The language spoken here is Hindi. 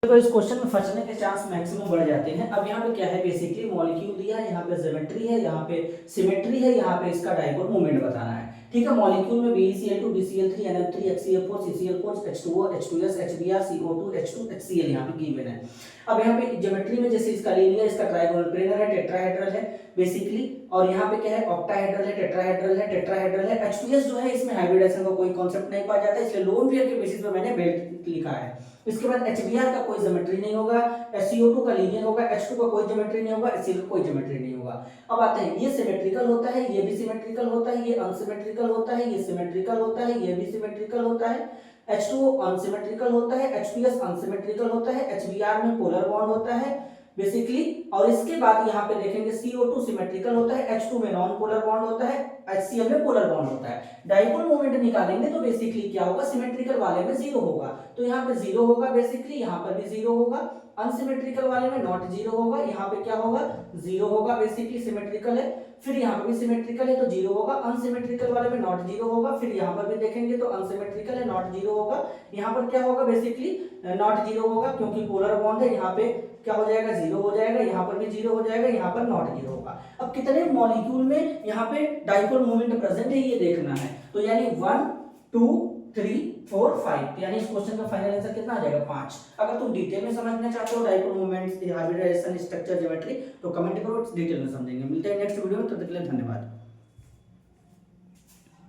तो इस क्वेश्चन में फंसने के चांस मैक्सिमम बढ़ जाते हैं। अब यहाँ पे क्या है, बेसिकली मॉलिक्यूल दिया है, यहाँ पे ज्योमेट्री है, यहाँ पे सिमेट्री है, यहाँ पे इसका डाइपोल मोमेंट बताना है। ठीक है, मॉलिक्यूल में BeCl2 BCl3 NF3 HCl4 CCl4 H2O H2S HBr CO2 H2 HCl यहाँ पे गिवन है। अब यहाँ पे ज्योमेट्री में जैसे इसका लीनियर, इसका ट्राइगोनल प्लेनर है, टेट्राहेड्रल है बेसिकली, और यहाँ पे क्या है, ऑक्टाहेड्रल है, टेट्राहेड्रल है। H2S जो है इसमें हाइब्रिडाइजेशन का कोई कॉन्सेप्ट नहीं पाया जाता, इसलिए लोन पेयर के बेसिस पे मैंने बेल्ट लिखा है। इसके बाद HBr का कोई ज्योमेट्री नहीं होगा, CO2 का लीनियर होगा, H2 का कोई ज्योमेट्री नहीं होगा, HCl का कोई ज्योमेट्री नहीं होगा। अब आते हैं, ये सिमेट्रिकल होता है, ये भी सिमेट्रिकल होता है, ये अनसिमेट्रिकल होता है, ये सिमेट्रिकल होता है, ये भी सिमेट्रिकल होता है। H2O अनसिमेट्रिकल होता है, H2S अनसिमेट्रिकल होता है, HBr में पोलर बॉन्ड होता है बेसिकली। और इसके बाद यहाँ पे देखेंगे CO2 सिमेट्रिकल होता है, H2 में नॉन पोलर बॉन्ड होता है, HCl में पोलर बॉन्ड होता है। डाइपोल मोमेंट निकालेंगे तो बेसिकली क्या होगा, सिमेट्रिकल वाले में 0 होगा, तो यहाँ पे 0 होगा बेसिकली, यहाँ पर भी 0 होगा। अनसिमेट्रिकल वाले में नॉट 0 होगा, यहाँ पे क्या होगा, 0 होगा बेसिकली, सिमेट्रिकल है। फिर यहाँ पे भी सिमेट्रिकल है तो 0 होगा। अनसिमेट्रिकल वाले में नॉट 0 होगा, फिर यहाँ पर भी देखेंगे तो अनसिमेट्रिकल है, नॉट 0 होगा। यहाँ पर क्या होगा, बेसिकली नॉट 0 होगा क्योंकि पोलर बॉन्ड है, यहाँ पे क्या हो जाएगा, 0 हो जाएगा, यहाँ पर भी 0 हो जाएगा, यहाँ पर नॉट 0 होगा। अब कितने मॉलिक्यूल में यहाँ पे डाइपोल मोमेंट प्रेजेंट है ये देखना है, तो यानी 1 2 3 4 5, यानी इस क्वेश्चन का फाइनल आंसर कितना आ जाएगा, 5। अगर तुम डिटेल में समझना चाहते हो dipole moments, hybridisation, structure, geometry, तो कमेंट करो, डिटेल में समझेंगे। मिलते हैं नेक्स्ट वीडियो में, तब तक के लिए धन्यवाद।